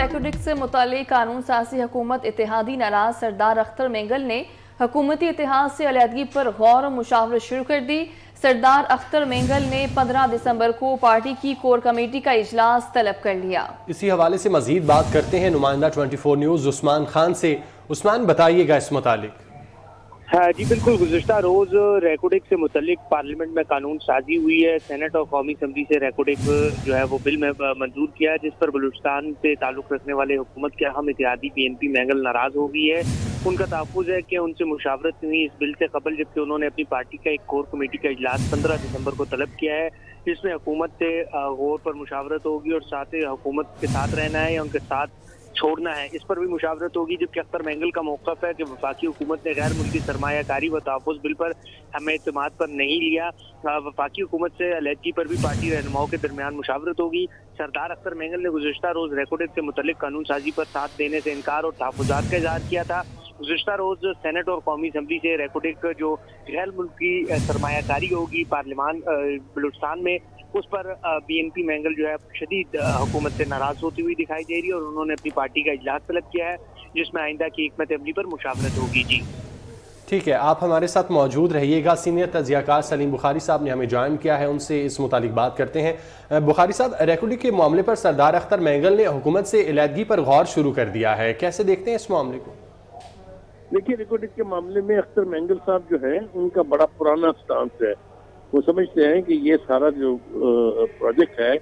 Recording से मुताल्लिक कानून साजी हुकूमत इत्तेहादी नाराज सरदार अख्तर मेंगल ने हुकूमती इत्तेहाद से अलहदगी पर गौर और मुशावरत शुरू कर दी। सरदार अख्तर मेंगल ने 15 दिसंबर को पार्टी की कोर कमेटी का इजलास तलब कर लिया। इसी हवाले से मजीद बात करते हैं नुमाइंदा 24 न्यूज़ उस्मान खान से। उस्मान, बताइएगा इस मुतालिक। हाँ जी बिल्कुल, गुज़िश्ता रोज रेकॉर्डिंग से मुतल्लिक पार्लियामेंट में कानून साजी हुई है। सेनेट और कौमी असम्बली से रेकॉर्डिंग जो है वो बिल में मंजूर किया है, जिस पर बलूचिस्तान से ताल्लुक़ रखने वाले हुकूमत के अहम इत्तेहादी PNP मेंगल नाराज हो गई है। उनका तहफ़्फ़ुज़ है कि उनसे मुशावरत हुई इस बिल से कबल, जबकि उन्होंने अपनी पार्टी का एक कोर कमेटी का इजलास 15 दिसंबर को तलब किया है, जिसमें हुकूमत से गौर पर मुशावरत होगी और साथ ही हुकूमत के साथ रहना है या उनके साथ छोड़ना है, इस पर भी मुशावरत होगी। जबकि अख्तर मेंगल का मौक़िफ़ है कि वफाकी हुकूमत ने गैर मुल्की सरमायाकारी व तहफ़्फ़ुज़ बिल पर हमें एतमाद पर नहीं लिया। वफाकी हुकूमत से अलहदगी पर भी पार्टी रहनुमाओं के दरमियान मुशावरत होगी। सरदार अख्तर मेंगल ने गुज़िश्ता रोज़ रेकॉर्डिंग से मुतल्लिक कानून साजी पर साथ देने से इनकार और तहफ़्फ़ुज़ात का इज़हार किया था। गुज़िश्ता रोज़ सेनेट और कौमी असम्बली से रेकॉर्डिंग जो गैर मुल्की सरमायाकारी होगी पार्लियामान बलूचिस्तान में, उस पर PNP मेंगल जो है शदीद हुकूमत से नाराज होती हुई दिखाई दे रही है और उन्होंने अपनी पार्टी का इजलास तलब किया है, जिसमें आइंदा की हिकमत अमली पर मुशावरत होगी। जी ठीक है, आप हमारे साथ मौजूद रहिएगा। सीनियर तज्ज़ियाकार सलीम बुखारी साहब ने हमें ज्वाइन किया है, उनसे इस मुतालिक बात करते हैं। बुखारी साहब, रेकॉर्डिंग के मामले पर सरदार अख्तर मेंगल ने हुकूमत से अलहदगी पर गौर शुरू कर दिया है, कैसे देखते हैं इस मामले को? देखिए, रिकॉर्डिंग के मामले में अख्तर मेंगल साहब जो है उनका बड़ा पुराना स्टांस है। वो समझते हैं कि ये सारा जो प्रोजेक्ट है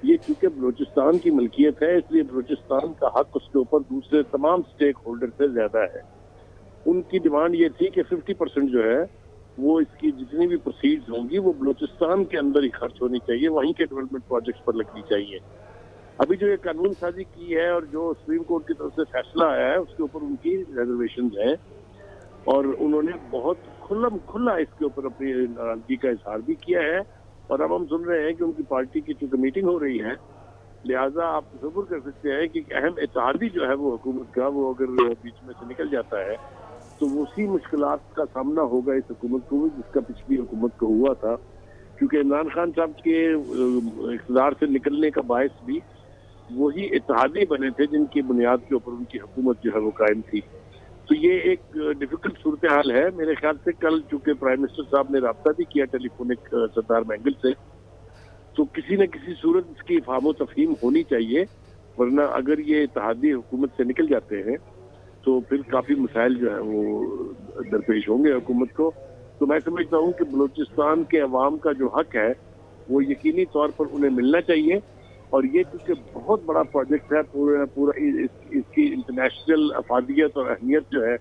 ये चूंकि बलूचिस्तान की मलकियत है, इसलिए बलूचिस्तान का हक उसके ऊपर दूसरे तमाम स्टेक होल्डर से ज्यादा है। उनकी डिमांड ये थी कि 50% जो है वो इसकी जितनी भी प्रोसीड्स होंगी वो बलूचिस्तान के अंदर ही खर्च होनी चाहिए, वहीं के डेवलपमेंट प्रोजेक्ट्स पर लगनी चाहिए। अभी जो ये कानून साजी की है और जो सुप्रीम कोर्ट की तरफ से फैसला आया है उसके ऊपर उनकी रिजर्वेशन है और उन्होंने बहुत खुला इसके ऊपर अपनी नाराजगी का इजहार भी किया है। और अब हम सुन रहे हैं कि उनकी पार्टी की चूंकि मीटिंग हो रही है, लिहाजा आप तसव्वुर कर सकते हैं कि अहम इत्तेहादी जो है वो हुकूमत का, वो अगर बीच में से निकल जाता है तो वो उसी मुश्किलात का सामना होगा इस हुकूमत को भी जिसका पिछली हुकूमत को हुआ था। क्योंकि इमरान खान साहब के इक़्तिदार से निकलने का बायस भी वही इत्तेहादी बने थे जिनकी बुनियाद के ऊपर उनकी हुकूमत जो है वो कायम थी। तो ये एक डिफिकल्ट सूरत हाल है। मेरे ख्याल से कल चूंकि प्राइम मिनिस्टर साहब ने राब्ता भी किया टेलीफोनिक सरदार मेंगल से, तो किसी न किसी सूरत इसकी फाहमो तफहीम होनी चाहिए, वरना अगर ये इत्तेहादी हुकूमत से निकल जाते हैं तो फिर काफ़ी मसाइल जो है वो दरपेश होंगे हुकूमत को। तो मैं समझता हूँ कि बलूचिस्तान के अवाम का जो हक है वो यकीनी तौर पर उन्हें मिलना चाहिए। और ये चूंकि बहुत बड़ा प्रोजेक्ट है, पूरा इसकी इंटरनेशनल अफादियत और अहमियत जो है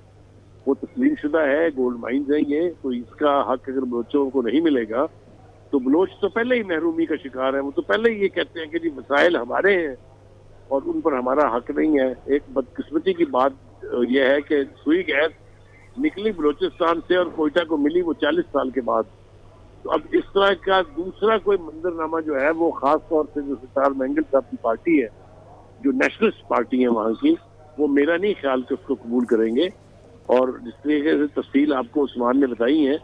वो तस्लीम शुदा है, गोल्ड माइंस हैं ये, तो इसका हक अगर बलोचों को नहीं मिलेगा तो बलोच तो पहले ही महरूमी का शिकार है। वो तो पहले ही ये कहते हैं कि जी मसाइल हमारे हैं और उन पर हमारा हक नहीं है। एक बदकिस्मती की बात यह है कि सुई गैस निकली बलूचिस्तान से और कोयटा को मिली वो 40 साल के बाद। तो अब इस तरह का दूसरा कोई मंजरनामा जो है वो खास तौर से जो सरदार मेंगल साहब की पार्टी है, जो नेशनलिस्ट पार्टी है वहाँ की, वो मेरा नहीं ख्याल कि उसको कबूल करेंगे। और जिस तरीके से तफसील आपको उस्मान ने बताई है,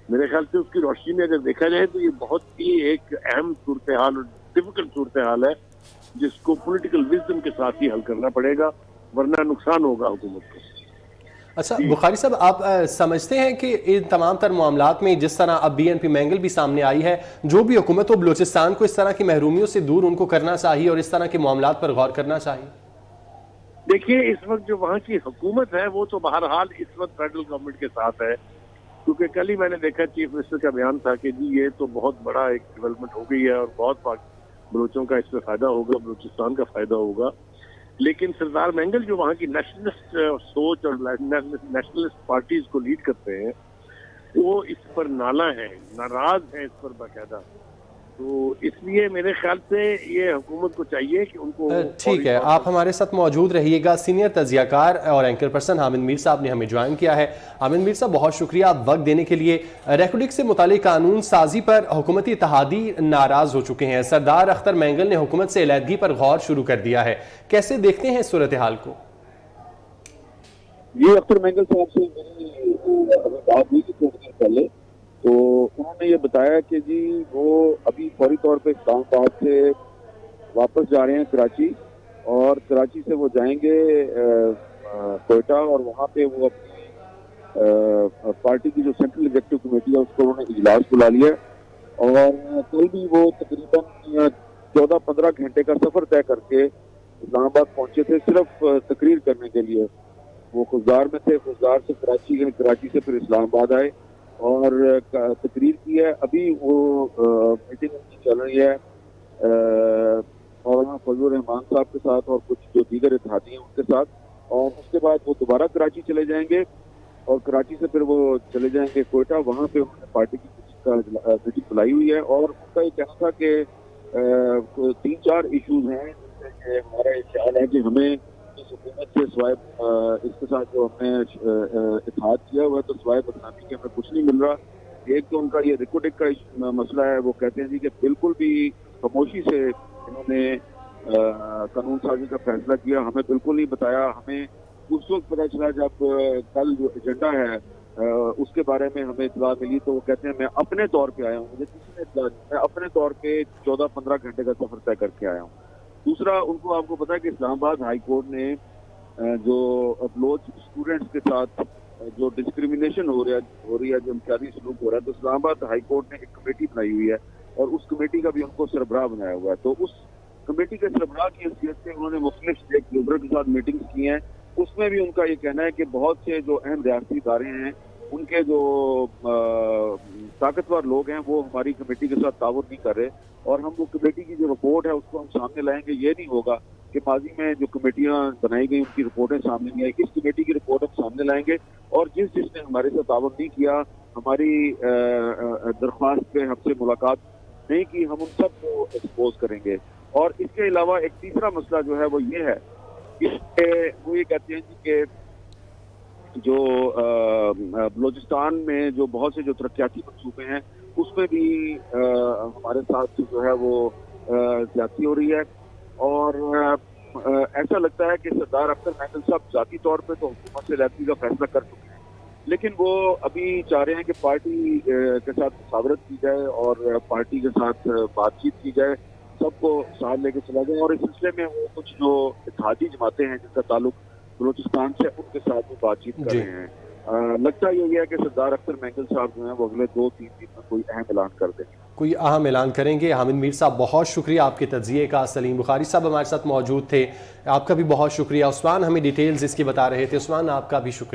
मेरे ख्याल से उसकी रोशनी में अगर देखा जाए तो ये बहुत ही एक अहम सूरत हाल और डिफिकल्ट सूरत हाल है जिसको पॉलिटिकल विजडम के साथ ही हल करना पड़ेगा, वरना नुकसान होगा हुकूमत को। अच्छा बुखारी साहब, आप समझते हैं कि इन तमाम तर मामलात में जिस तरह अब BNP मेंगल भी सामने आई है, जो भी हुकूमत हो बलूचिस्तान को इस तरह की महरूमियों से दूर उनको करना चाहिए और इस तरह के मामलात पर गौर करना चाहिए? देखिए, इस वक्त जो वहाँ की हुकूमत है वो तो बहरहाल इस वक्त फेडरल गवर्नमेंट के साथ है, क्योंकि कल ही मैंने देखा चीफ मिनिस्टर का बयान था कि जी ये तो बहुत बड़ा एक डेवलपमेंट हो गई है और बहुत बलूचों का इसमें फायदा होगा, बलूचिस्तान का फायदा होगा। लेकिन सरदार मेंगल जो वहाँ की नेशनलिस्ट सोच और नेशनलिस्ट पार्टीज को लीड करते हैं वो इस पर नाला है, नाराज है इस पर बाकायदा। तो इसलिए मेरे ख्याल से ये हुकूमत को चाहिए कि उनको ठीक है, आप हमारे साथ मौजूद रहिएगा। सीनियर तज्जियाकार और एंकर पर्सन हामिद मीर साहब ने हमें ज्वाइन किया है। हामिद मीर साहब, बहुत शुक्रिया आप वक्त देने के लिए। रेकॉर्डिंग से मुतालिक कानून साजी पर हुकूमती इत्तेहादी नाराज हो चुके हैं। सरदार अख्तर मेंगल ने हुकूमत से अलहदगी पर गौर शुरू कर दिया है, कैसे देखते हैं सूरत हाल को? ये अख्तर मेंगल साहब से मेरी बात हुई थी थोड़ी देर पहले, तो उन्होंने ये बताया कि जी वो अभी फौरी तौर पे इस्लामाबाद से वापस जा रहे हैं कराची اور کراچی سے وہ جائیں گے کوئٹہ، اور وہاں پہ وہ اپنی پارٹی کی جو سینٹرل ایگزیکٹو کمیٹی ہے اس کو انہوں نے اجلاس بلا لیا ہے، اور کل بھی وہ تقریباً 14-15 گھنٹے کا سفر طے کر کے اسلام آباد پہنچے تھے صرف تقریر کرنے کے لیے۔ وہ خضدار میں تھے، خضدار سے کراچی گئے، کراچی سے پھر اسلام آباد آئے اور تقریر کی ہے۔ ابھی وہ میٹنگ ان کی چل رہی ہے مولانا فضل الرحمان صاحب کے ساتھ اور کچھ جو دیگر اتحادی ہیں ان کے ساتھ، اور اس کے بعد وہ دوبارہ کراچی چلے جائیں گے، اور کراچی سے پھر وہ چلے جائیں گے کوئٹہ۔ وہاں پہ انہوں نے پارٹی کی میٹنگ بلائی ہوئی ہے، اور ان کا یہ کہنا تھا کہ 3-4 ایشوز ہیں جن سے کہ ہمارا یہ خیال ہے کہ ہمیں اس حکومت سے سوائے اس کے ساتھ جو ہم نے اتحاد کیا ہوا ہے تو سوائے بدنامی کے ہمیں کچھ نہیں مل رہا۔ ایک تو ان کا یہ ریکوڈک کا مسئلہ ہے، وہ کہتے ہیں جی کہ بالکل بھی خاموشی سے انہوں نے قانون سازی کا فیصلہ کیا، ہمیں بالکل نہیں بتایا۔ ہمیں اس وقت پتہ چلا جب کل جو ایجنڈا ہے اس کے بارے میں ہمیں اطلاع ملی، تو وہ کہتے ہیں میں اپنے طور پہ آیا ہوں، مجھے کسی نے اطلاع نہیں، میں اپنے طور پہ 14-15 گھنٹے کا سفر طے کر کے آیا ہوں۔ دوسرا، ان کو آپ کو پتا ہے کہ اسلام آباد ہائی کورٹ نے جو بلوچ اسٹوڈنٹس کے ساتھ جو ڈسکریمنیشن ہو رہی ہے، جو امتیازی سلوک ہو رہا ہے، تو اسلام آباد ہائی کورٹ نے ایک کمیٹی بنائی ہوئی ہے، اور اس کمیٹی کا بھی ان کو سربراہ بنایا ہوا ہے۔ تو اس کمیٹی کے سربراہ کی حیثیت سے انہوں نے مختلف اسٹیک ہولڈر کے ساتھ میٹنگز کی ہیں۔ اس میں بھی ان کا یہ کہنا ہے کہ بہت سے جو اہم ریاستی ادارے ہیں، ان کے جو طاقتور لوگ ہیں وہ ہماری کمیٹی کے ساتھ تعاون نہیں کر رہے، اور ہم وہ کمیٹی کی جو رپورٹ ہے اس کو ہم سامنے لائیں گے۔ یہ نہیں ہوگا کہ ماضی میں جو کمیٹیاں بنائی گئی ان کی رپورٹیں سامنے نہیں آئی، اس کمیٹی کی رپورٹ ہم سامنے لائیں گے، اور جس نے ہمارے ساتھ تعاون نہیں کیا، ہماری درخواست پہ ہم سے ملاقات نہیں کی، ہم ان سب کو ایکسپوز کریں گے۔ اور اس کے علاوہ ایک تیسرا مسئلہ جو ہے وہ یہ ہے کہ وہ یہ کہتے ہیں جی کہ جو بلوچستان میں جو بہت سے جو ترقیاتی منصوبے ہیں اس میں بھی ہمارے ساتھ جو ہے وہ زیادتی ہو رہی ہے، اور ایسا لگتا ہے کہ سردار اختر مینگل صاحب ذاتی طور پہ تو حکومت سے علیحدگی کا فیصلہ کر چکے ہیں، لیکن وہ ابھی چاہ رہے ہیں کہ پارٹی کے ساتھ مشاورت کی جائے اور پارٹی کے ساتھ بات چیت کی جائے، سب کو ساتھ لے کے چلا جائیں، اور اس سلسلے میں وہ کچھ جو اتحادی جماعتیں ہیں جن کا تعلق بلوچستان سے ان کے ساتھ بھی بات چیت کر رہے ہیں۔ لگتا یہ ہے کہ سردار اختر مینگل صاحب جو ہیں وہ اگلے 2-3 دن میں کوئی اہم اعلان کر دیں گے، کوئی اہم اعلان کریں گے۔ حامد میر صاحب بہت شکریہ آپ کے تجزیے کا۔ سلیم بخاری صاحب ہمارے ساتھ موجود تھے، آپ کا بھی بہت شکریہ۔ عثمان ہمیں ڈیٹیلز اس کی بتا رہے تھے، عثمان آپ کا بھی شکریہ۔